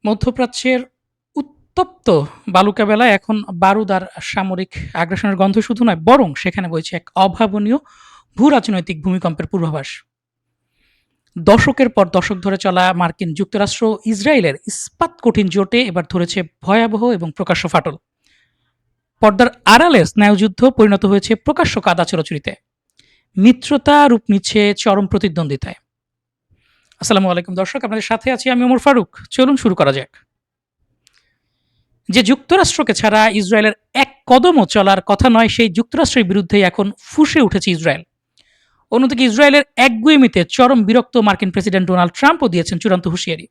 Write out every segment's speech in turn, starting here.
মধ্যপ্রাচ্যের উত্তপ্ত বালুকাবেলায় এখন বারুদ আর সামরিক আগ্রাসনের গন্ধ শুধু নয়, বরং সেখানে বইছে এক অভাবনীয় ভূরাজনৈতিক ভূমিকম্পের পূর্বাভাস। দশকের পর দশক ধরে চলা মার্কিন যুক্তরাষ্ট্র ইসরায়েলের ইস্পাত কঠিন জোটে এবার ধরেছে ভয়াবহ এবং প্রকাশ্য ফাটল। পর্দার আড়ালে স্নায়ুযুদ্ধ পরিণত হয়েছে প্রকাশ্য কাদা ছোড়াছুড়িতে। মিত্রতা রূপ নিচ্ছে চরম প্রতিদ্বন্দ্বিতায়। আসসালামু আলাইকুম দর্শক, আপনাদের সাথে আছি আমি ওমর ফারুক। চলুন শুরু করা যাক। যে যুক্তরাষ্ট্রকে ছাড়া ইসরায়েলের এক কদমও চলার কথা নয়, সেই যুক্তরাষ্ট্রের বিরুদ্ধেই এখন ফুঁসে উঠেছে ইসরায়েল। অন্যদিকে ইসরায়েলের একগুঁয়েমিতে চরম বিরক্ত মার্কিন প্রেসিডেন্ট ডোনাল্ড ট্রাম্পও দিয়েছেন চূড়ান্ত হুঁশিয়ারি।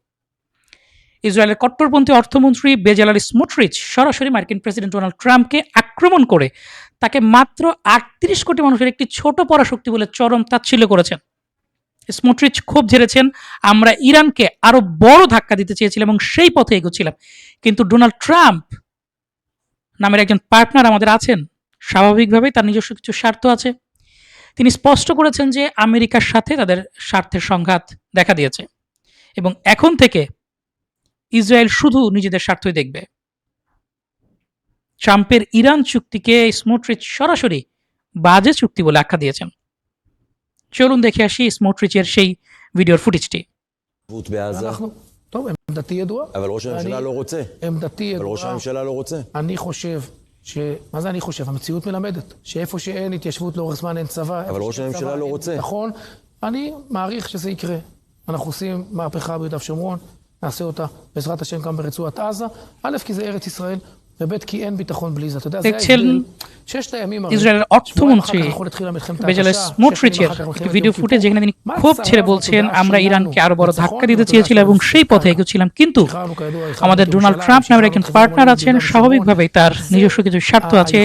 ইসরায়েলের কট্টরপন্থী অর্থমন্ত্রী বেজালাল স্মোট্রিচ সরাসরি মার্কিন প্রেসিডেন্ট ডোনাল্ড ট্রাম্পকে আক্রমণ করে তাকে মাত্র ৩৮ কোটি মানুষের একটি ছোট পরাশক্তি বলে চরম তাচ্ছিল্য করেছেন। স্মোট্রিচ ক্ষোভ ঝেড়েছেন, আমরা ইরানকে আরো বড় ধাক্কা দিতে চেয়েছিলাম এবং সেই পথে এগোচ্ছিলাম, কিন্তু ডোনাল্ড ট্রাম্প নামের একজন পার্টনার আমাদের আছেন, স্বাভাবিকভাবেই তার নিজস্ব কিছু স্বার্থ আছে। তিনি স্পষ্ট করেছেন যে আমেরিকার সাথে তাদের স্বার্থের সংঘাত দেখা দিয়েছে এবং এখন থেকে ইসরায়েল শুধু নিজেদের স্বার্থই দেখবে। ট্রাম্পের ইরান চুক্তিকে স্মোট্রিচ সরাসরি বাজে চুক্তি বলে আখ্যা দিয়েছেন। চলুন দেখে আসি স্মোট্রিচের সেই ভিডিওর ফুটেজটি। טוב, עמדתי ידועה. אבל ראש הממשלה לא רוצה. עמדתי אבל ידועה. ראש הממשלה לא רוצה. אני חושב מה זה אני חושב? המציאות מלמדת שאיפה שאין התיישבות לאורך זמן אין צבא. אבל ראש הממשלה לא רוצה. נכון, אני מעריך שזה יקרה. אנחנו עושים מהפכה ביהודה ושומרון, נעשה אותה בעזרת השם גם ברצועת עזה. א', כי זה ארץ ישראל, וב', כי אין ביטחון בלי זה. אתה יודע, זה ההבדל. ששת הימים הרי. ইসরায়েলের অর্থমন্ত্রী বেজালেল স্মোট্রিচের একটি ভিডিও ফুটেজ যেখানে তিনি ক্ষোভ ছেড়ে বলছেন, আমরা ইরানকে আরো বড় ধাক্কা দিতে চেয়েছিলাম এবং সেই পথে এগোচ্ছিলাম, কিন্তু আমাদের ডোনাল্ড ট্রাম্প নামের একজন পার্টনার আছেন, স্বাভাবিকভাবেই তার নিজস্ব কিছু স্বার্থ আছে।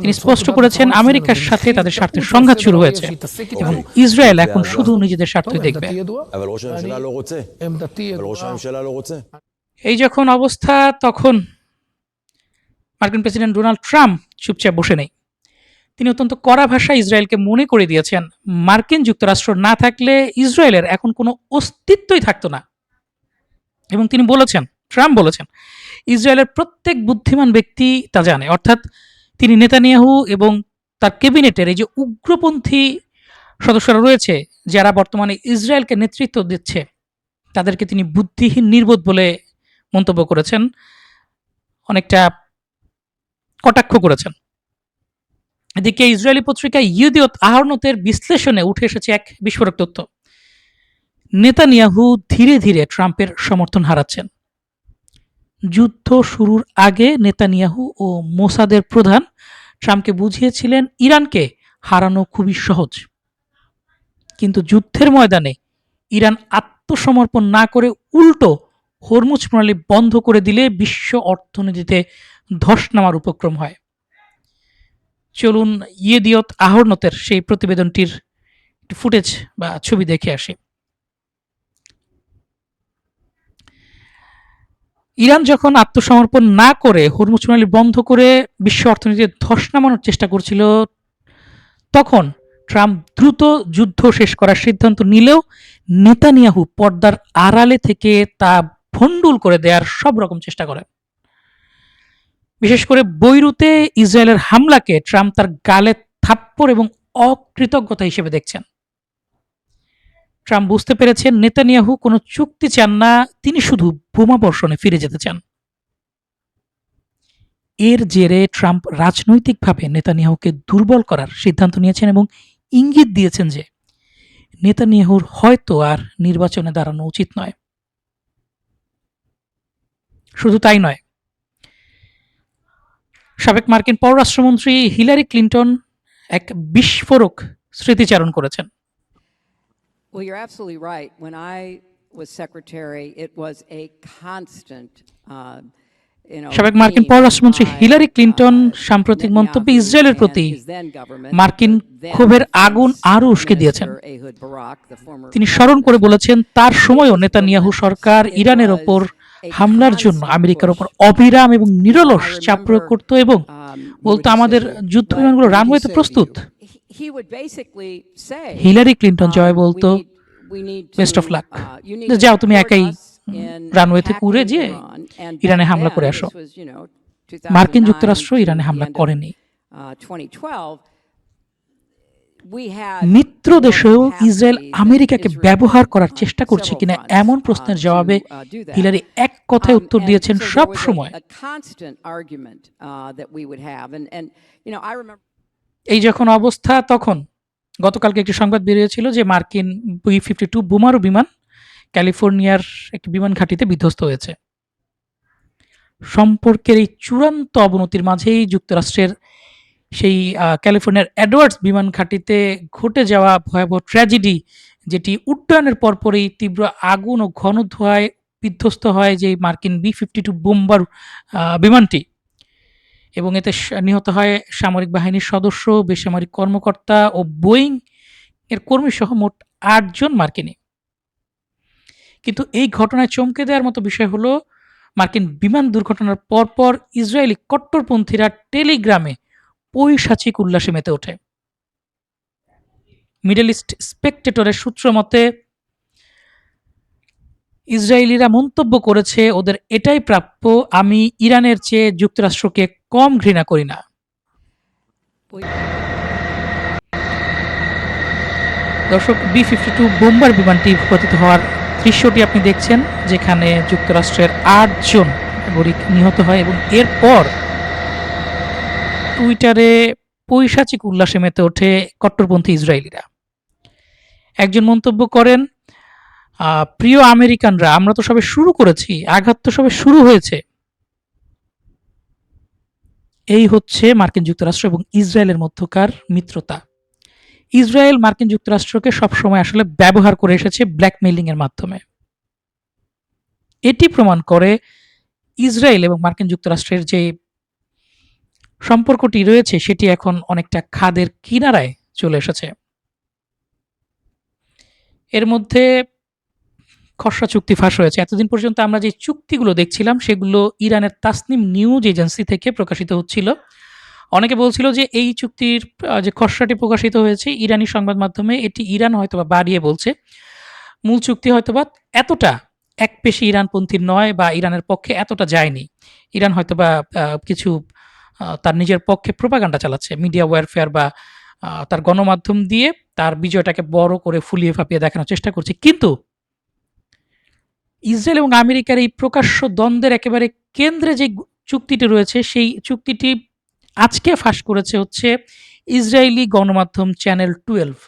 তিনি স্পষ্ট করেছেন আমেরিকার সাথে তাদের স্বার্থের সংঘাত শুরু হয়েছে এবং ইসরায়েল এখন শুধু নিজেদের স্বার্থই দেখবে। אבל ראש הממשלה לא רוצה. אבל ראש הממשלה לא רוצה. এই যখন অবস্থা, তখন মার্কিন প্রেসিডেন্ট ডোনাল্ড ট্রাম্প চুপচাপ বসে নেই। তিনি অত্যন্ত কড়া ভাষায় ইসরায়েলকে মনে করে দিয়েছেন, মার্কিন যুক্তরাষ্ট্র না থাকলে ইসরায়েলের এখন কোনো অস্তিত্বই থাকতো না। এবং তিনি বলেছেন, ট্রাম্প বলেছেন, ইসরায়েলের প্রত্যেক বুদ্ধিমান ব্যক্তি তা জানে। অর্থাৎ তিনি নেতানিয়াহু এবং তার ক্যাবিনেটের এই যে উগ্রপন্থী সদস্যরা রয়েছে, যারা বর্তমানে ইসরায়েলকে নেতৃত্ব দিচ্ছে, তাদেরকে তিনি বুদ্ধিহীন, নির্বোধ বলে মন্তব্য করেছেন, অনেকটা কটাক্ষ করেছেন। এদিকে ইসরায়েলি পত্রিকা ইয়েদিওত আহরনতের বিশ্লেষণে উঠে এসেছে এক বিস্ফোরক তথ্য। নেতানিয়াহু ধীরে ধীরে ট্রাম্পের সমর্থন হারাচ্ছেন। যুদ্ধ শুরুর আগে নেতানিয়াহু ও মোসাদের প্রধান ট্রাম্পকে বুঝিয়েছিলেন ইরানকে হারানো খুবই সহজ, কিন্তু যুদ্ধের ময়দানে ইরান আত্মসমর্পণ না করে উল্টো হরমুজ প্রণালী বন্ধ করে দিলে বিশ্ব অর্থনীতিতে ধস নামার উপক্রম হয়। চলুন ইয়েদিওত আহরনতের সেই প্রতিবেদনটির ফুটেজ বা ছবি দেখে আসি। ইরান যখন আত্মসমর্পণ না করে হরমুজ প্রণালী বন্ধ করে বিশ্ব অর্থনীতিতে ধস নামানোর চেষ্টা করছিল, তখন ট্রাম্প দ্রুত যুদ্ধ শেষ করার সিদ্ধান্ত নিলেও নেতানিয়াহু পর্দার আড়ালে থেকে তা ভণ্ডুল করে দেওয়ার সব রকম চেষ্টা করেন। বিশেষ করে বৈরুতে ইসরায়েলের হামলাকে ট্রাম্প তার গালে থাপ্পড় এবং অকৃতজ্ঞতা হিসেবে দেখছেন। ট্রাম্প বুঝতে পেরেছেন নেতানিয়াহু কোনো চুক্তি চান না, তিনি শুধু বোমা বর্ষণে ফিরে যেতে চান। এর জেরে ট্রাম্প রাজনৈতিকভাবে নেতানিয়াহুকে দুর্বল করার সিদ্ধান্ত নিয়েছেন এবং ইঙ্গিত দিয়েছেন যে নেতানিয়াহুর হয়তো আর নির্বাচনে দাঁড়ানো উচিত নয়। শুধু তাই নয়, সাবেক মার্কিন পররাষ্ট্রমন্ত্রী হিলারি ক্লিন্টন এক বিস্ফোরক স্মৃতিচারণ করেছেন। Well, you're absolutely right. When I was secretary, it was a constant, সাবেক মার্কিন পররাষ্ট্রমন্ত্রী হিলারি ক্লিন্টন সাম্প্রতিক মন্তব্যে ইসরায়েলের প্রতি মার্কিন ক্ষোভের আগুন আরও উস্কে দিয়েছেন। তিনি স্মরণ করে বলেছেন, তার সময়ও নেতানিয়াহু সরকার ইরানের ওপর হামলার জন্য আমেরিকার ওপর অবিরাম এবং নিরলস চাপ প্রয়োগ করত এবং বলতো, আমাদের যুদ্ধ বিমানগুলো রানওয়েতে প্রস্তুত। হিলারি ক্লিন্টন জয় বলতো, বেস্ট অফ লাক, যাও তুমি একাই রানওয়ে থেকে উড়ে যেয়ে ইরানে হামলা করে আসো। মার্কিন যুক্তরাষ্ট্র ইরানে হামলা করেনি। মিত্র দেশেও ইসরায়েল আমেরিকাকে ব্যবহার করার চেষ্টা করছে কিনা এমন প্রশ্নের জবাবে হিলারি এক কথায় উত্তর দিয়েছেন সব সময়। এই যখন অবস্থা, তখন গতকালকে একটি সংবাদ বেরিয়েছিল যে মার্কিন B-52 বোমারু বিমান ক্যালিফোর্নিয়ার একটি বিমান ঘাঁটিতে বিধ্বস্ত হয়েছে। সম্পর্কের এই চূড়ান্ত অবনতির মাঝেই যুক্তরাষ্ট্রের সেই ক্যালিফোর্নিয়ার এডওয়ার্ডস বিমান ঘাঁটিতে ঘটে যাওয়া ভয়াবহ ট্র্যাজেডি, যেটি উড্ডয়নের পরপরই তীব্র আগুন ও ঘন ধোঁয়ায় বিধ্বস্ত হয় যে মার্কিন B-52 বোম্বার বিমানটি, এবং এতে নিহত হয় সামরিক বাহিনীর সদস্য, বেসামরিক কর্মকর্তা ও বোয়িং এর কর্মী সহ মোট ৮ জন মার্কিনী। কিন্তু এই ঘটনায় চমকে দেওয়ার মতো বিষয় হলো, মার্কিন বিমান দুর্ঘটনার পরপর ইসরায়েলি কট্টরপন্থীরা টেলিগ্রামে পৈশাচিক উল্লাসে মেতে ওঠে। মিডল ইস্ট স্পেকটেটরের সূত্র মতে ইসরায়েলিরা মন্তব্য করেছে, ওদের এটাই প্রাপ্য, আমি ইরানের চেয়ে যুক্তরাষ্ট্রকে কম ঘৃণা করি না। দর্শক, B-52 বোম্বার বিমানটি পতিত হওয়ার দৃশ্যটি আপনি দেখছেন, যেখানে যুক্তরাষ্ট্রের ৮ জন নাগরিক নিহত হয়, এবং এরপর টুইটারে পৈশাচিক উল্লাসে মেতে ওঠে কট্টরপন্থী ইসরায়েলিরা। একজন মন্তব্য করেন, প্রিয় আমেরিকানরা, আমরা তো সবে শুরু করেছি, আঘাত তো সবে শুরু হয়েছে। এই হচ্ছে মার্কিন যুক্তরাষ্ট্র এবং ইসরায়েলের মধ্যকার মিত্রতা। ইসরায়েল মার্কিন যুক্তরাষ্ট্রকে সবসময় আসলে ব্যবহার করে এসেছে ব্ল্যাকমেইলিং এর মাধ্যমে। এটি প্রমাণ করে ইসরায়েল এবং মার্কিন যুক্তরাষ্ট্রের যে সম্পর্কটি রয়েছে সেটি এখন অনেকটা খাদের কিনারায় চলে এসেছে। এর মধ্যে খসড়া চুক্তি ফাঁস হয়েছে। এতদিন পর্যন্ত আমরা যে চুক্তিগুলো দেখছিলাম সেগুলো ইরানের তাসনিম নিউজ এজেন্সি থেকে প্রকাশিত হচ্ছিল। অনেকে বলছিল যে এই চুক্তির যে খসড়াটি প্রকাশিত হয়েছে ইরানি সংবাদ মাধ্যমে, এটি ইরান হয়তোবা বাড়িয়ে বলছে, মূল চুক্তি হয়তোবা এতটা একপেশি ইরানপন্থী নয় বা ইরানের পক্ষে এতটা যায়নি। ইরান হয়তোবা কিছু তার নিজের পক্ষে প্রোপাগান্ডা চালাচ্ছে, মিডিয়া ওয়ারফেয়ার বা তার গণমাধ্যম দিয়ে তার বিজয়টাকে বড় করে ফুলিয়ে ফাঁপিয়ে দেখানোর চেষ্টা করছে। কিন্তু ইসরায়েল এবং আমেরিকার এই প্রকাশ্য দ্বন্দ্বের একেবারে কেন্দ্রে যে চুক্তিটি রয়েছে, সেই চুক্তিটি আজকে ফাঁস করেছে হচ্ছে ইসরায়েলি গণমাধ্যম চ্যানেল 12।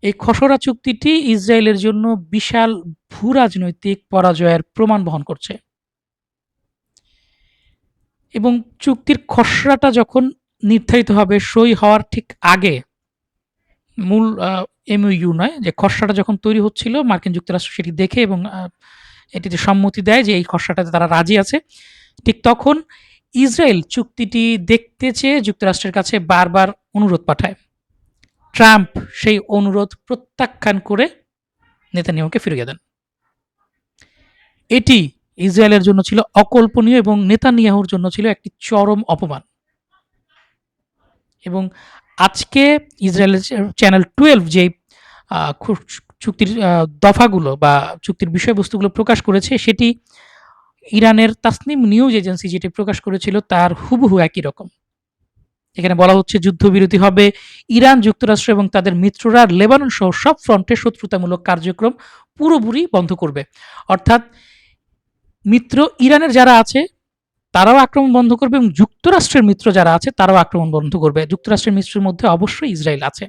এই খসড়া চুক্তিটি ইসরায়েলের জন্য বিশাল ভূরাজনৈতিক পরাজয়ের প্রমাণ বহন করছে, এবং চুক্তির খসড়াটা যখন নির্ধারিত হবে সই হওয়ার ঠিক আগে, মূল MOU নয়, যে খসড়াটা যখন তৈরি হচ্ছিল, মার্কিন যুক্তরাষ্ট্র সেটি দেখে এবং এটিতে সম্মতি দেয় যে এই খসড়াটাতে তারা রাজি আছে, ঠিক তখন ইসরায়েল চুক্তিটি দেখতে চেয়ে যুক্তরাষ্ট্রের কাছে বারবার অনুরোধ পাঠায়। ট্রাম্প সেই অনুরোধ প্রত্যাখ্যান করে নেতানিয়াহুকে ফিরিয়ে দেন। এটি ইসরায়েলের জন্য ছিল অকল্পনীয় এবং নেতানিয়াহুর জন্য ছিল একটি চরম অপমান। এবং আজকে ইসরায়েলের চ্যানেল 12 যে চুক্তির দফাগুলো বা চুক্তির বিষয়বস্তুগুলো প্রকাশ করেছে, সেটি ইরানের তাসনিম নিউজ এজেন্সি যেটি প্রকাশ করেছিল তার হুবহু একই রকম। এখানে বলা হচ্ছে যুদ্ধবিরতি হবে, ইরান, যুক্তরাষ্ট্র এবং তাদের মিত্ররা লেবানন সহ সব ফ্রন্টে শত্রুতামূলক কার্যক্রম পুরোপুরি বন্ধ করবে। অর্থাৎ মিত্র ইরানের যারা আছে তারাও আক্রমণ বন্ধ করবে, এবং যুক্তরাষ্ট্রের মিত্র যারা আছে তারাও আক্রমণ বন্ধ করবে। যুক্তরাষ্ট্রের মিত্রের মধ্যে অবশ্যই ইসরায়েল আছে।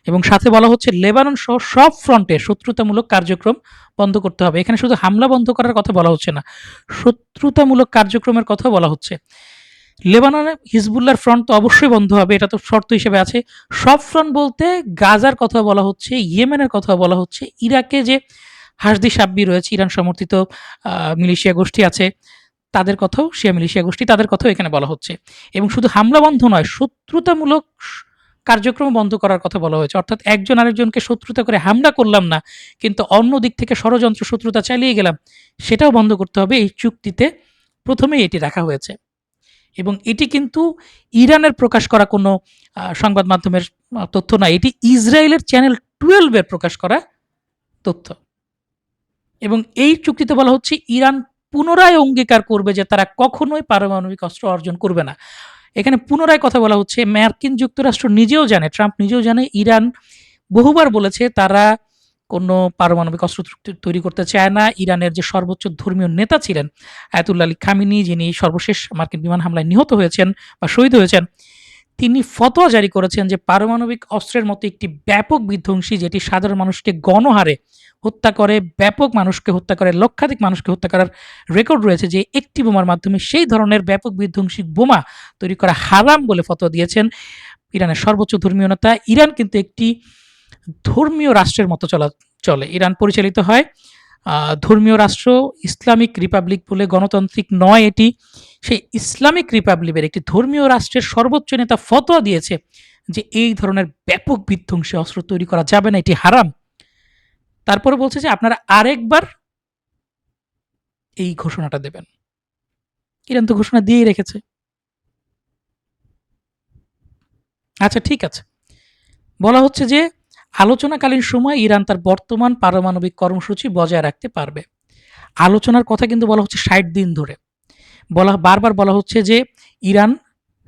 এবং সাথে বলা হচ্ছে লেবানন সহ সব ফ্রন্টে শত্রুতামূলক কার্যক্রম বন্ধ করতে হবে। এখানে শুধু হামলা বন্ধ করার কথা বলা হচ্ছে না, শত্রুতামূলক কার্যক্রমের কথা বলা হচ্ছে। লেবাননে হিজবুল্লাহর ফ্রন্ট তো অবশ্যই বন্ধ হবে, এটা তো শর্ত হিসেবে আছে। সব ফ্রন্ট বলতে গাজার কথা বলা হচ্ছে, ইয়েমেনের কথা বলা হচ্ছে, ইরাকে যে হাসদি সাব্বি রয়েছে, ইরান সমর্থিত মিলিশিয়া গোষ্ঠী আছে, তাদের কথাও, শিয়া মিলিশিয়া গোষ্ঠী, তাদের কথাও এখানে বলা হচ্ছে। এবং শুধু হামলা বন্ধ নয়, শত্রুতামূলক কার্যক্রম বন্ধ করার কথা বলা হয়েছে। অর্থাৎ একজন আরেকজনকে শত্রুতা করে হামলা করলাম না, কিন্তু অন্য দিক থেকে ষড়যন্ত্র শত্রুতা চালিয়ে গেলাম, সেটাও বন্ধ করতে হবে। এই চুক্তিতে প্রথমেই এটি রাখা হয়েছে, এবং এটি কিন্তু ইরানের প্রকাশ করা কোনো সংবাদ মাধ্যমের তথ্য নয়, এটি ইসরায়েলের চ্যানেল 12 এর প্রকাশ করা তথ্য। এবং এই চুক্তিতে বলা হচ্ছে ইরান পুনরায় অঙ্গীকার করবে যে তারা কখনোই পারমাণবিক অস্ত্র অর্জন করবে না। এখানে পুনরায় কথা বলা হচ্ছে, মার্কিন যুক্তরাষ্ট্র নিজেও জানে, ট্রাম্প নিজেও জানে ইরান বহুবার বলেছে তারা কোনো পারমাণবিক অস্ত্র তৈরি করতে চায় না। ইরানের যে সর্বোচ্চ ধর্মীয় নেতা ছিলেন আয়াতুল্লাহ আলী খামেনি, যিনি সর্বশেষ মার্কিন বিমান হামলায় নিহত হয়েছেন বা শহীদ হয়েছেন, তিনি ফতোয়া জারি করেছেন যে পারমাণবিক অস্ত্রের মতো একটি ব্যাপক বিধ্বংসী, যেটি সাধারণ মানুষকে গণহারে হত্যা করে, ব্যাপক মানুষকে হত্যা করে, লক্ষাধিক মানুষকে হত্যা করার রেকর্ড রয়েছে, যে একটি বোমার মাধ্যমে সেই ধরনের ব্যাপক বিধ্বংসী বোমা তৈরি করা হারাম বলে ফতোয়া দিয়েছেন ইরানের সর্বোচ্চ ধর্মীয় নেতা। ইরান কিন্তু একটি ধর্মীয় রাষ্ট্রের মতো চলে। ইরান পরিচালিত হয় ধর্মীয় রাষ্ট্র, ইসলামিক রিপাবলিক বলে, গণতান্ত্রিক নয় এটি। সেই ইসলামিক রিপাবলিকের একটি ধর্মীয় রাষ্ট্রের সর্বোচ্চ নেতা ফতোয়া দিয়েছে যে এই ধরনের ব্যাপক বিধ্বংসী অস্ত্র তৈরি করা যাবে না, এটি হারাম। তারপরে বলছে যে আপনারা আরেকবার এই ঘোষণাটা দেবেন। ইরান তো ঘোষণা দিয়েই রেখেছে। আচ্ছা, ঠিক আছে। বলা হচ্ছে যে আলোচনাকালীন সময় ইরান তার বর্তমান পারমাণবিক কর্মসূচি বজায় রাখতে পারবে। আলোচনার কথা কিন্তু বলা হচ্ছে 60 দিন ধরে। বারবার বলা হচ্ছে যে ইরান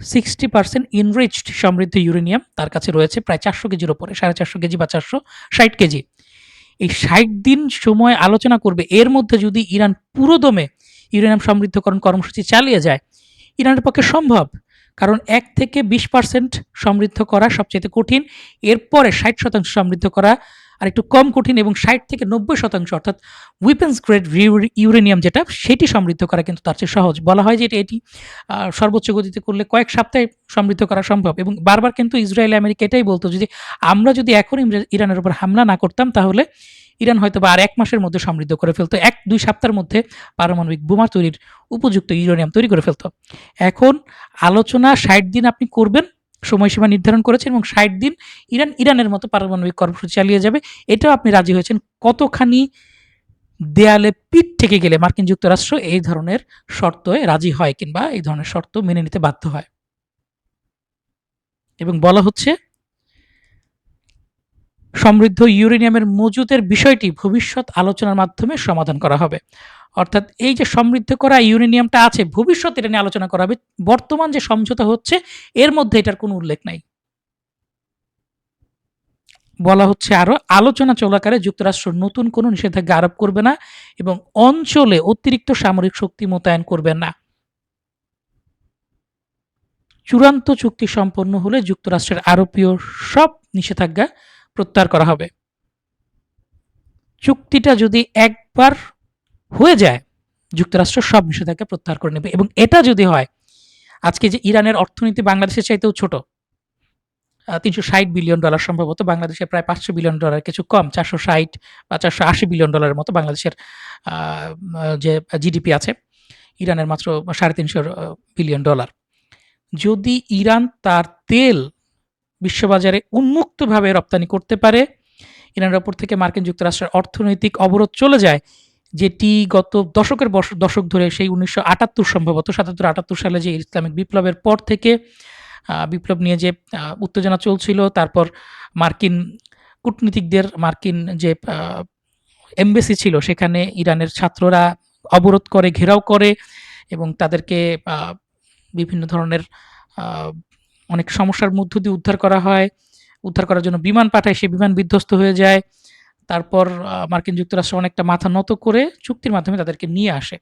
60% ইনরিচড সমৃদ্ধ ইউরেনিয়াম তার কাছে রয়েছে, প্রায় 400 কেজির ওপরে, 450 কেজি বা 460 কেজি। এই 60 দিন সময় আলোচনা করবে। এর মধ্যে যদি ইরান পুরোদমে ইউরেনিয়াম সমৃদ্ধকরণ কর্মসূচি চালিয়ে যায়, ইরানের পক্ষে সম্ভব। কারণ 1 থেকে 20% সমৃদ্ধ করা সবচেয়ে কঠিন, এরপরে 60% সমৃদ্ধ করা আর একটু কম কঠিন, এবং 60 থেকে 90% অর্থাৎ উইপেন্স গ্রেড ইউরেনিয়াম যেটা, সেটি সমৃদ্ধ করা কিন্তু তার চেয়ে সহজ। বলা হয় যে এটি সর্বোচ্চ গতিতে করলে কয়েক সপ্তাহে সমৃদ্ধ করা সম্ভব। এবং বারবার কিন্তু ইসরায়েল আমেরিকা এটাই বলতো, আমরা যদি এখন ইরানের উপর হামলা না করতাম, তাহলে ইরান হয়তো বা আর 1 মাসের মধ্যে সমৃদ্ধ করে ফেলতো, 1-2 সপ্তাহের মধ্যে পারমাণবিক বোমা তৈরির উপযুক্ত ইউরেনিয়াম তৈরি করে ফেলতো। এখন আলোচনা 60 দিন আপনি করবেন, সময়সীমা নির্ধারণ করেছেন, এবং 60 দিন ইরানের মতো পারমাণবিক কর্মসূচি চালিয়ে যাবে, এটাও আপনি রাজি হয়েছেন। কতখানি দেয়ালে পিঠ থেকে গেলে মার্কিন যুক্তরাষ্ট্র এই ধরনের শর্তে রাজি হয়, কিংবা এই ধরনের শর্ত মেনে নিতে বাধ্য হয়। এবং বলা হচ্ছে সমৃদ্ধ ইউরেনিয়ামের মজুদের বিষয়টি ভবিষ্যৎ আলোচনার মাধ্যমে সমাধান করা হবে। অর্থাৎ এই যে সমৃদ্ধ করা ইউরেনিয়ামটা আছে, ভবিষ্যতে এটা নিয়ে আলোচনা করা হবে। বর্তমান যে সমঝোতা হচ্ছে এর মধ্যে এটার কোনো উল্লেখ নাই। বলা হচ্ছে আরো, আলোচনা চলাকালে যুক্তরাষ্ট্র নতুন কোনো নিষেধাজ্ঞা আরোপ করবে না এবং অঞ্চলে অতিরিক্ত সামরিক শক্তি মোতায়েন করবে না। চূড়ান্ত চুক্তি সম্পন্ন হলে যুক্তরাষ্ট্রের আরোপীয় সব নিষেধাজ্ঞা প্রত্যাহার করা হবে। চুক্তিটা যদি একবার হয়ে যায়, যুক্তরাষ্ট্র সব নিষেধাজ্ঞা প্রত্যাহার করে নেবে। এবং এটা যদি হয়, আজকে যে ইরানের অর্থনীতি বাংলাদেশের চাইতেও ছোট, $360 বিলিয়ন সম্ভবত, বাংলাদেশের প্রায় $500 বিলিয়ন, কিছু কম, 460 বা $480 বিলিয়ন মতো বাংলাদেশের যে জিডিপি আছে, ইরানের মাত্র $350 বিলিয়ন। যদি ইরান তার তেল বিশ্ববাজারে উন্মুক্তভাবে রপ্তানি করতে পারে, ইরানের ওপর থেকে মার্কিন যুক্তরাষ্ট্রের অর্থনৈতিক অবরোধ চলে যায়, যেটি গত দশক ধরে, সেই 1978 সম্ভবত 77-78 সালে যে ইসলামিক বিপ্লবের পর থেকে বিপ্লব নিয়ে যে উত্তেজনা চলছিল, তারপর মার্কিন কূটনীতিকদের, মার্কিন যে এমবেসি ছিল সেখানে ইরানের ছাত্ররা অবরোধ করে, ঘেরাও করে, এবং তাদেরকে বিভিন্ন ধরনের অনেক সমস্যার মধ্য দিয়ে উদ্ধার করা হয়। উদ্ধার করার জন্য বিমান পাঠায়, সে বিমান বিধ্বস্ত হয়ে যায়। তারপর মার্কিন যুক্তরাষ্ট্র অনেকটা মাথা নত করে চুক্তির মাধ্যমে তাদেরকে নিয়ে আসে।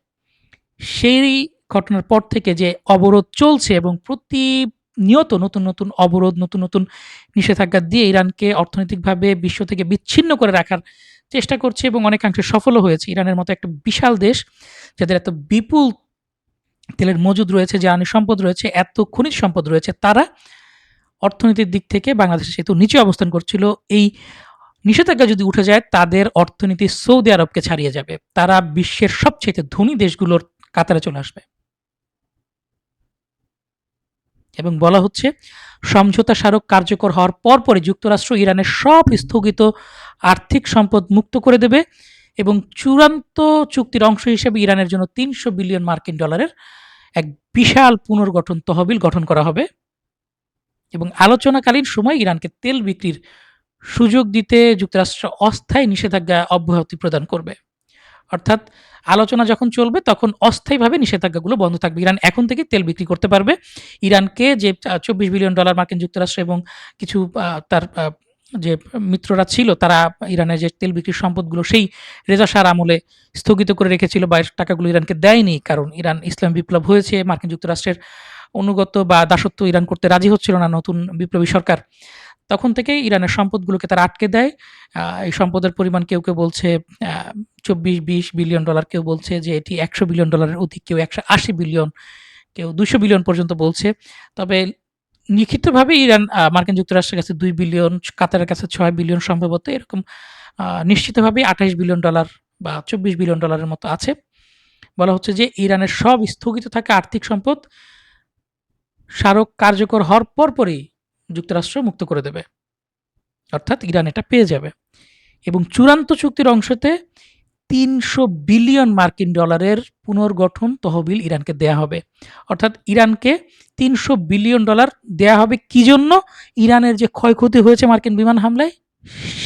সেই ঘটনার পর থেকে যে অবরোধ চলছে, এবং প্রতিনিয়ত নতুন নতুন অবরোধ, নতুন নতুন নিষেধাজ্ঞা দিয়ে ইরানকে অর্থনৈতিকভাবে বিশ্ব থেকে বিচ্ছিন্ন করে রাখার চেষ্টা করছে, এবং অনেকাংশে সফলও হয়েছে। ইরানের মতো একটা বিশাল দেশ, যাদের এত বিপুল তেলের মজুদ রয়েছে, জ্বালানি সম্পদ রয়েছে, এত খনিজ সম্পদ রয়েছে, তারা অর্থনীতির দিক থেকে বাংলাদেশের সেতু নিচে অবস্থান করছিল। এই নিষেধাজ্ঞা যদি উঠে যায়, তাদের অর্থনীতি সৌদি আরবকে ছাড়িয়ে যাবে, তারা বিশ্বের সবচেয়ে ধনী দেশগুলোর কাতারে চলে আসবে। এবং বলা হচ্ছে সমঝোতা স্মারক কার্যকর হওয়ার পরপরই যুক্তরাষ্ট্র ইরানের সব স্থগিত আর্থিক সম্পদ মুক্ত করে দেবে, এবং চূড়ান্ত চুক্তির অংশ হিসেবে ইরানের জন্য $300 বিলিয়ন এক বিশাল পুনর্গঠন তহবিল গঠন করা হবে। এবং আলোচনাকালীন সময় ইরানকে তেল বিক্রির সুযোগ দিতে যুক্তরাষ্ট্র অস্থায়ী নিষেধাজ্ঞা অব্যাহতি প্রদান করবে। অর্থাৎ আলোচনা যখন চলবে তখন অস্থায়ীভাবে নিষেধাজ্ঞাগুলো বন্ধ থাকবে। ইরান এখন থেকে তেল বিক্রি করতে পারবে। ইরানকে যে $24 বিলিয়ন মার্কিন যুক্তরাষ্ট্র এবং কিছু তার যে মিত্ররা ছিল তারা ইরানের যে তেল বিক্রির সম্পদগুলো সেই রেজা শাহর আমলে স্থগিত করে রেখেছিল, বা টাকাগুলো ইরানকে দেয়নি, কারণ ইরান ইসলাম বিপ্লব হয়েছে, মার্কিন যুক্তরাষ্ট্রের অনুগত বা দাসত্ব ইরান করতে রাজি হচ্ছিল না নতুন বিপ্লবী সরকার। তখন থেকেই ইরানের সম্পদগুলোকে তারা আটকে দেয়। এই সম্পদের পরিমাণ কেউ কেউ বলছে 24-20 বিলিয়ন ডলার, কেউ বলছে যে এটি 100 বিলিয়ন ডলারের অধিক, কেউ 180 বিলিয়ন, কেউ 200 বিলিয়ন পর্যন্ত বলছে। তবে লিখিতভাবে ইরান মার্কিন যুক্তরাষ্ট্রের কাছে 2 বিলিয়ন, কাতারের কাছে 6 বিলিয়ন সম্ভবত, এরকম নিশ্চিতভাবে 28 বিলিয়ন ডলার বা 24 বিলিয়ন ডলারের মতো আছে। বলা হচ্ছে যে ইরানের সব স্থগিত থাকা আর্থিক সম্পদ স্মারক কার্যকর হওয়ার পরপরই যুক্তরাষ্ট্র মুক্ত করে দেবে, অর্থাৎ ইরান এটা পেয়ে যাবে। এবং চূড়ান্ত চুক্তির অংশতে 300 বিলিয়ন মার্কিন ডলারের পুনর্গঠন তহবিল ইরানকে দেয়া হবে। অর্থাৎ ইরানকে 300 বিলিয়ন ডলার দেয়া হবে কি জন্য? ইরানের যে ক্ষয়ক্ষতি হয়েছে মার্কিন বিমান হামলায়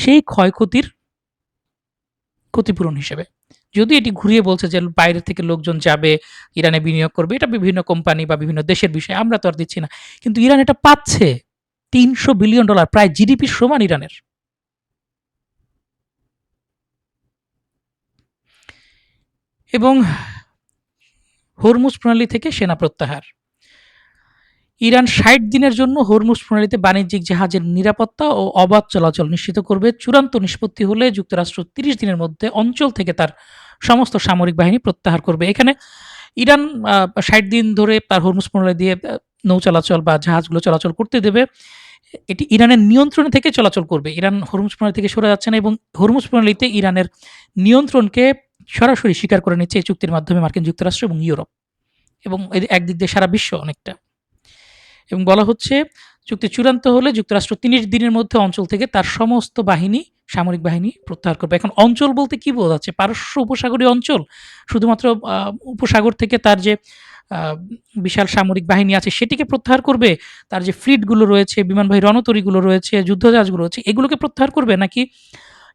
সেই ক্ষয়ক্ষতির ক্ষতিপূরণ হিসেবে। যদি এটি ঘুরিয়ে বলছে যে বাইরে থেকে লোকজন যাবে, ইরানে বিনিয়োগ করবে, এটা বিভিন্ন কোম্পানি বা বিভিন্ন দেশের বিষয়, আমরা তো আর দিচ্ছি না, কিন্তু ইরান এটা পাচ্ছে। 300 বিলিয়ন ডলার, প্রায় জিডিপির সমান ইরানের। এবং হরমুজ প্রণালী থেকে সেনা প্রত্যাহার। ইরান 60 দিনের জন্য হরমুজ প্রণালীতে বাণিজ্যিক জাহাজের নিরাপত্তা ও অবাধ চলাচল নিশ্চিত করবে। চূড়ান্ত নিষ্পত্তি হলে যুক্তরাষ্ট্র 30 দিনের মধ্যে অঞ্চল থেকে তার সমস্ত সামরিক বাহিনী প্রত্যাহার করবে। এখানে ইরান 60 দিন ধরে তার হরমুজ প্রণালী দিয়ে নৌ চলাচল বা জাহাজগুলো চলাচল করতে দেবে। এটি ইরানের নিয়ন্ত্রণ থেকে চলাচল করবে। ইরান হরমুজ প্রণালী থেকে সরে যাচ্ছে না, এবং হরমুজ প্রণালীতে ইরানের নিয়ন্ত্রণকে সরাসরি স্বীকার করে নিচ্ছে এই চুক্তির মাধ্যমে মার্কিন যুক্তরাষ্ট্র এবং ইউরোপ, এবং একদিক দিয়ে সারা বিশ্ব অনেকটা। এবং বলা হচ্ছে চুক্তি চূড়ান্ত হলে যুক্তরাষ্ট্র 30 দিনের মধ্যে অঞ্চল থেকে তার সমস্ত বাহিনী, সামরিক বাহিনী প্রত্যাহার করবে। এখন অঞ্চল বলতে কি বোঝাচ্ছে? পারস্য উপসাগরীয় অঞ্চল, শুধুমাত্র উপসাগর থেকে তার যে বিশাল সামরিক বাহিনী আছে সেটিকে প্রত্যাহার করবে, তার যে ফ্লিটগুলো রয়েছে, বিমানবাহী রণতরীগুলো রয়েছে, যুদ্ধজাহাজগুলো রয়েছে, এগুলোকে প্রত্যাহার করবে, নাকি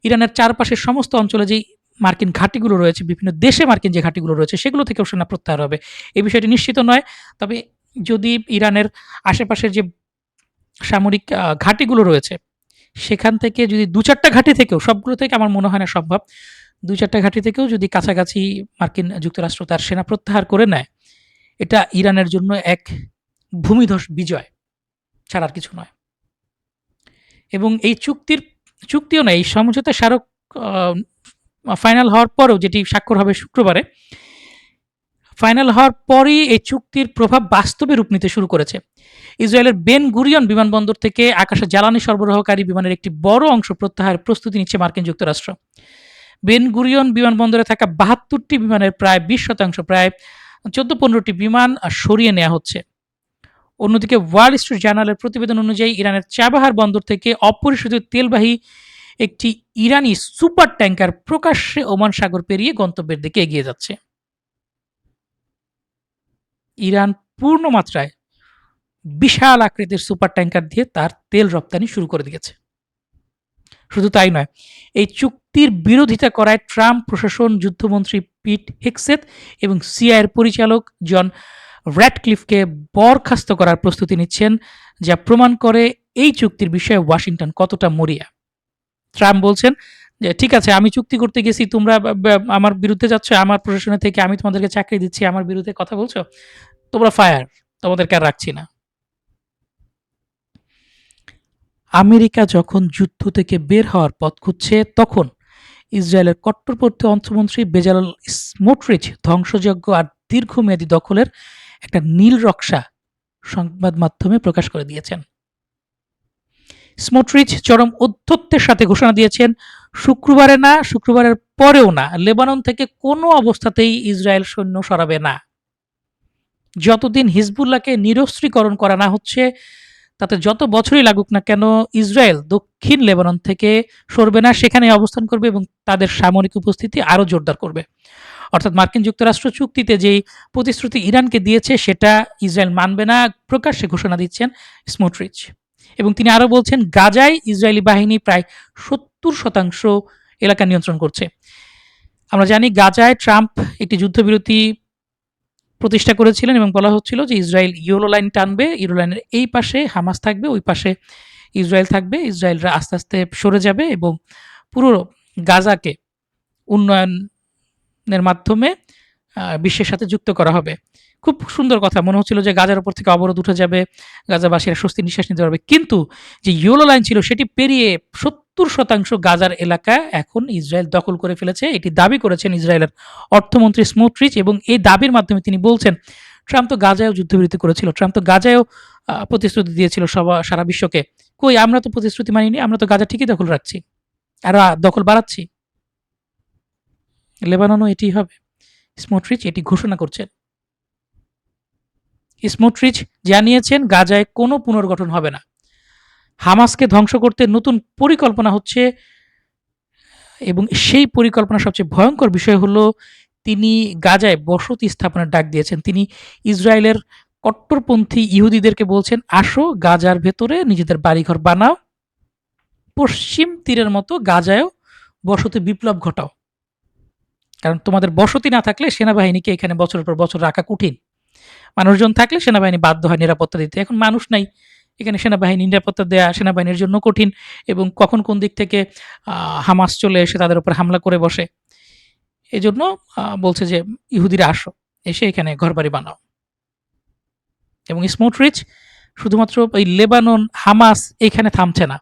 ইরানের চারপাশের সমস্ত অঞ্চলে যেই মার্কিন ঘাঁটিগুলো রয়েছে, বিভিন্ন দেশে মার্কিন যে ঘাঁটিগুলো রয়েছে সেগুলো থেকেও সেনা প্রত্যাহার হবে? এই বিষয়টি নিশ্চিত নয়। তবে যদি ইরানের আশেপাশের যে সামরিক ঘাঁটিগুলো রয়েছে সেখান থেকে যদি 2-4টা ঘাঁটি থেকেও, সবগুলো থেকে আমার মনে হয় না সম্ভব, 2-4টা ঘাঁটি থেকেও যদি কাছাকাছি মার্কিন যুক্তরাষ্ট্র তার সেনা প্রত্যাহার করে নেয়, এটা ইরানের জন্য এক ভূমিধস বিজয় ছাড়ার কিছু নয়। এবং এই চুক্তিও নয়, এই সমঝোতা স্মারক ফাইনাল হওয়ার পরেও, যেটি স্বাক্ষর হবে শুক্রবারে, ফাইনাল হওয়ার পরই এই চুক্তির প্রভাব বাস্তবে রূপ নিতে শুরু করেছে। ইসরায়েলের বেন গুরিয়ন বিমানবন্দর থেকে আকাশে জ্বালানি সরবরাহকারী বিমানের একটি বড় অংশ প্রত্যাহারের প্রস্তুতি নিচ্ছে মার্কিন যুক্তরাষ্ট্র। বেন গুরিয়ন বিমানবন্দরে থাকা 72টি বিমানের প্রায় 20%, প্রায় 14-15টি বিমান সরিয়ে নেওয়া হচ্ছে। অন্যদিকে ওয়াল স্ট্রিট জার্নালের প্রতিবেদন অনুযায়ী ইরানের চাবাহার বন্দর থেকে অপরিশোধিত তেলবাহী একটি ইরানি সুপার ট্যাঙ্কার প্রকাশ্যে ওমান সাগর পেরিয়ে গন্তব্যের দিকে এগিয়ে যাচ্ছে। ইরান পূর্ণ মাত্রায় বিশাল আকৃতির সুপার ট্যাঙ্কার দিয়ে তার তেল রপ্তানি শুরু করে দিয়েছে। শুধু তাই নয়, এই চুক্তির বিরোধিতা করায় ট্রাম্প প্রশাসন যুদ্ধমন্ত্রী পিট হেগসেথ এবং সিআইএর পরিচালক জন র্যাডক্লিফকে বরখাস্ত করার প্রস্তুতি নিচ্ছেন, যা প্রমাণ করে এই চুক্তির বিষয়ে ওয়াশিংটন কতটা মরিয়া। ট্রাম্প বলছেন যে ঠিক আছে, আমি চুক্তি করতে গেছি, তোমরা আমার বিরুদ্ধে যাচ্ছ, আমার প্রশাসনের থেকে আমি তোমাদেরকে চাকরি দিচ্ছি, আমার বিরুদ্ধে কথা বলছো, তোমরা ফায়ার, তোমাদেরকে আর রাখছি না। আমেরিকা যখন যুদ্ধ থেকে বের হওয়ার পথ খুঁজছে, তখন ইসরায়েলের কট্টরপন্থী অর্থমন্ত্রী বেজালেল স্মোট্রিচ ধ্বংসযজ্ঞ আর দীর্ঘমেয়াদী দখলের একটা নীল নকশা সংবাদ মাধ্যমে প্রকাশ করে দিয়েছেন। স্মোট্রিচ চরম ঔদ্ধত্যের সাথে ঘোষণা দিয়েছেন, শুক্রবারের পরেও না, লেবানন থেকে কোনো অবস্থাতেই ইসরায়েল সৈন্য সরাবে না। যতদিন হিজবুল্লাহকে নিরস্ত্রীকরণ করা না হচ্ছে, তাতে যত বছরই লাগুক না কেন, ইসরায়েল দক্ষিণ লেবানন থেকে সরবে না, সেখানে অবস্থান করবে এবং তাদের সামরিক উপস্থিতি আরও জোরদার করবে। অর্থাৎ মার্কিন যুক্তরাষ্ট্র চুক্তিতে যেই প্রতিশ্রুতি ইরানকে দিয়েছে সেটা ইসরায়েল মানবে না, প্রকাশ্যে ঘোষণা দিচ্ছেন স্মোট্রিচ। এবং তিনি আরও বলছেন গাজায় ইসরায়েলি বাহিনী প্রায় 70% এলাকা নিয়ন্ত্রণ করছে। আমরা জানি গাজায় ট্রাম্প একটি যুদ্ধবিরতি প্রতিষ্ঠা করেছিলেন এবং বলা হচ্ছিল যে ইসরায়েল ইয়েলো লাইন টানবে, ইয়েলো লাইনের এই পাশে হামাস থাকবে, ওই পাশে ইসরায়েল থাকবে, ইসরায়েলরা আস্তে আস্তে সরে যাবে এবং পুরো গাজাকে উন্নয়নের মাধ্যমে বিশ্বের সাথে যুক্ত করা হবে। খুব সুন্দর কথা, মনে হচ্ছিল যে গাজার উপর থেকে অবরোধ উঠে যাবে, গাজাবাসীরা স্বস্তি নিঃশ্বাস নিতে পারবে। কিন্তু যে ইয়েলো লাইন ছিল সেটি পেরিয়ে 70% গাজার এলাকা এখন ইসরায়েল দখল করে ফেলেছে, এটি দাবি করেছেন ইসরায়েলের অর্থমন্ত্রী স্মোট্রিচ। এবং এই দাবির মাধ্যমে তিনি বলছেন ট্রাম্প তো গাজায়ও যুদ্ধবিরতি করেছিল, ট্রাম্প তো গাজায়ও প্রতিশ্রুতি দিয়েছিল সারা বিশ্বকে। কই, আমরা তো প্রতিশ্রুতি মানিনি, আমরা তো গাজা ঠিকই দখল রাখছি আর দখল বাড়াচ্ছি। লেবাননও এটি হবে। স্মোট্রিচ এটি ঘোষণা করছেন। স্মোট্রিচ জানিয়েছেন গাজায় কোনো পুনর্গঠন হবে না, হামাসকে ধ্বংস করতে নতুন পরিকল্পনা হচ্ছে। এবং সেই পরিকল্পনা সবচেয়ে ভয়ঙ্কর বিষয় হলো তিনি গাজায় বসতি স্থাপনের ডাক দিয়েছেন। তিনি ইসরায়েলের কট্টরপন্থী ইহুদিদেরকে বলছেন, আসো গাজার ভেতরে নিজেদের বাড়িঘর বানাও, পশ্চিম তীরের মতো গাজায়ও বসতি বিপ্লব ঘটাও, কারণ তোমাদের বসতি না থাকলে সেনাবাহিনীকে এখানে বছরের পর বছর রাখা কঠিন, মানুষজন থাকলে সেনাবাহিনী বাধ্য হয় নিরাপত্তা দিতে। এখন মানুষ নাই, এখানে সেনাবাহিনী নিরাপত্তা দেয়া সেনাবাহিনীর জন্য কঠিন, এবং কখন কোন দিক থেকে হামাস চলে এসে তাদের উপর হামলা করে বসে। এজন্য বলছে যে ইহুদিরা আসো, এসে এখানে ঘরবাড়ি বানাও। এবং স্মোট্রিচ শুধুমাত্র ওই লেবানন হামাস এখানে থামছে না,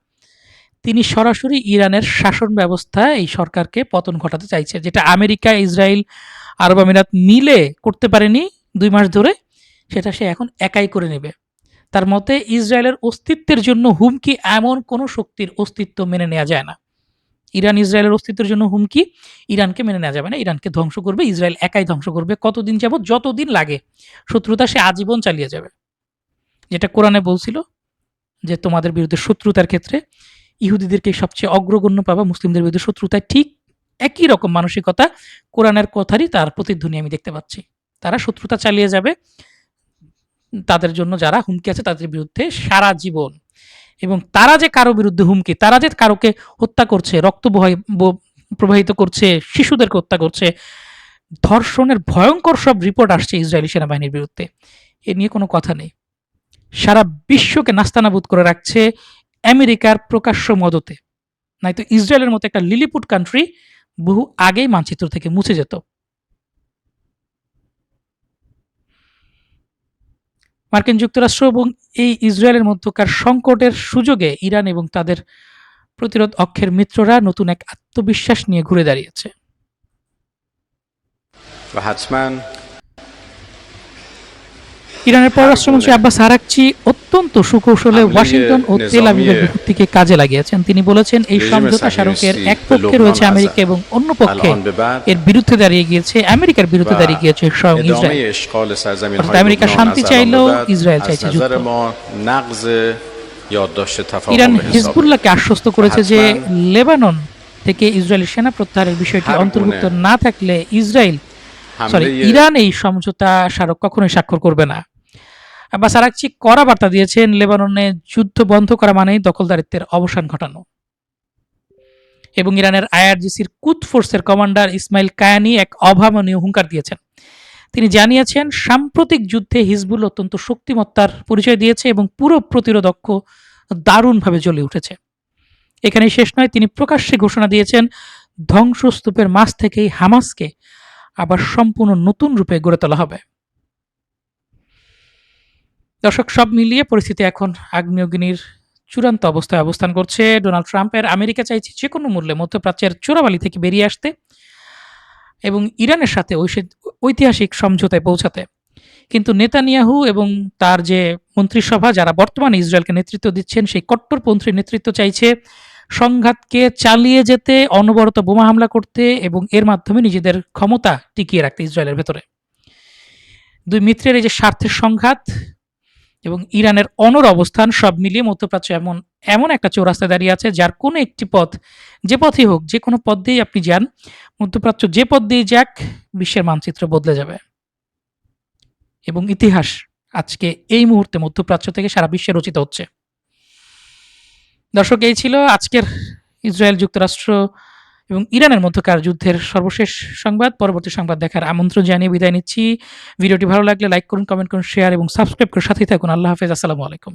তিনি সরাসরি ইরানের শাসন ব্যবস্থা এই সরকারকে পতন ঘটাতে চাইছে, যেটা আমেরিকা, ইসরায়েল, আরব আমিরাত মিলে করতে পারেনি 2 মাস ধরে, সেটা সে এখন একাই করে নেবে। তার মতে ইসরায়েলের অস্তিত্বের জন্য হুমকি এমন কোনো শক্তির অস্তিত্ব মেনে নেওয়া যায় না। ইরান ইসরায়েলের অস্তিত্বের জন্য হুমকি, ইরানকে মেনে নেওয়া যাবে না, ইরানকে ধ্বংস করবে ইসরায়েল, একাই ধ্বংস করবে। কতদিন যাবত? যতদিন লাগে, শত্রুতা সে আজীবন চালিয়ে যাবে। যেটা কোরআনে বলছিল যে তোমাদের বিরুদ্ধে শত্রুতার ক্ষেত্রে ইহুদিদেরকে সবচেয়ে অগ্রগণ্য পাবা, মুসলিমদের বিরুদ্ধে শত্রুতায় ঠিক একই রকম মানসিকতা কোরআনের কথারই তার প্রতিধ্বনি আমি দেখতে পাচ্ছি। তারা শত্রুতা চালিয়ে যাবে তাদের জন্য যারা হুমকি আছে তাদের বিরুদ্ধে সারা জীবন। এবং তারা যে কারো বিরুদ্ধে হুমকি, তারা যে কারোকে হত্যা করছে, রক্ত প্রবাহিত করছে, শিশুদেরকে হত্যা করছে, ধর্ষণের ভয়ঙ্কর সব রিপোর্ট আসছে ইসরায়েলি সেনাবাহিনীর বিরুদ্ধে, এ নিয়ে কোনো কথা নেই। সারা বিশ্বকে নাস্তানাবুদ করে রাখছে আমেরিকার প্রকাশ্য মদতে, নয়তো ইসরায়েলের মতো একটা লিলিপুট কান্ট্রি বহু আগেই মানচিত্র থেকে মুছে যেত। মার্কিন যুক্তরাষ্ট্র এবং এই ইসরায়েলের মধ্যকার সংকটের সুযোগে ইরান এবং তাদের প্রতিরোধ অক্ষের মিত্ররা নতুন এক আত্মবিশ্বাস নিয়ে ঘুরে দাঁড়িয়েছে। ইরানের পররাষ্ট্রমন্ত্রী আব্বাস আরাকচি অত্যন্ত সুকৌশলে ওয়াশিংটন ও তেল আবিবের বিভক্তিকে কাজে লাগিয়েছেন। তিনি বলেছেন এই সমঝোতা স্মারকের এক পক্ষে রয়েছে আমেরিকা এবং অন্য পক্ষে এর বিরুদ্ধে দাঁড়িয়ে গিয়েছে, আমেরিকার বিরুদ্ধে দাঁড়িয়ে গিয়েছে স্বয়ং ইসরায়েল। অর্থাৎ আমেরিকা শান্তি চাইলেও ইসরায়েল চাইছে যুদ্ধ। ইরান হিজবুল্লাহকে আশ্বস্ত করেছে যে লেবানন থেকে ইসরায়েলি সেনা প্রত্যাহারের বিষয়টি অন্তর্ভুক্ত না থাকলে ইরান এই সমঝোতা স্মারক কখনোই স্বাক্ষর করবে না। আব্বাস আরাকচি কড়া বার্তা দিয়েছেন, লেবাননে যুদ্ধ বন্ধ করা মানেই দখলদারিত্বের অবসান ঘটানো। এবং ইরানের আইআরজিসির কুদস ফোর্সের কমান্ডার ইসমাইল কায়ানি এক অভাবনীয় হুঙ্কার দিয়েছেন। তিনি জানিয়েছেন সাম্প্রতিক যুদ্ধে হিজবুল অত্যন্ত শক্তিমত্তার পরিচয় দিয়েছে এবং পুরো প্রতিরোধ অক্ষ দারুণভাবে জ্বলে উঠেছে। এখানেই শেষ নয়, তিনি প্রকাশ্যে ঘোষণা দিয়েছেন ধ্বংসস্তূপের মাঝ থেকেই হামাসকে আবার সম্পূর্ণ নতুন রূপে গড়ে তোলা হবে। দর্শক, সব মিলিয়ে পরিস্থিতি এখন আগ্নেয়গিরির চূড়ান্ত অবস্থায় অবস্থান করছে। ডোনাল্ড ট্রাম্পের আমেরিকা চাইছে যে কোনো মূল্যে মধ্যপ্রাচ্যের চোরাবালি থেকে বেরিয়ে আসতে এবং ইরানের সাথে ঐতিহাসিক সমঝোতায় পৌঁছাতে। কিন্তু নেতানিয়াহু এবং তার যে মন্ত্রিসভা যারা বর্তমানে ইসরায়েলকে নেতৃত্ব দিচ্ছেন, সেই কট্টরপন্থী নেতৃত্ব চাইছে সংঘাতকে চালিয়ে যেতে, অনবরত বোমা হামলা করতে এবং এর মাধ্যমে নিজেদের ক্ষমতা টিকিয়ে রাখতে ইসরায়েলের ভেতরে। দুই মিত্রের এই যে স্বার্থের সংঘাত এবং ইরানের অনড় অবস্থান, সব মিলিয়ে মধ্যপ্রাচ্য এমন একটা চৌরাস্তায় দাঁড়িয়ে আছে যার কোনো একটি পথ, যে পথই হোক, যে কোনো পথ দিয়েই আপনি যান, মধ্যপ্রাচ্য যে পথ দিয়ে যাক, বিশ্বের মানচিত্র বদলে যাবে। এবং ইতিহাস আজকে এই মুহূর্তে মধ্যপ্রাচ্য থেকে সারা বিশ্বে রচিত হচ্ছে। দর্শক, এই ছিল আজকের ইসরায়েল যুক্তরাষ্ট্র এবং ইরানের মধ্যকার যুদ্ধের সর্বশেষ সংবাদ। পরবর্তী সংবাদ দেখার আমন্ত্রণ জানিয়ে বিদায় নিচ্ছি। ভিডিওটি ভালো লাগলে লাইক করুন, কমেন্ট করুন, শেয়ার এবং সাবস্ক্রাইব করে সাথেই থাকুন। আল্লাহ হাফেজ। আসসালামু আলাইকুম।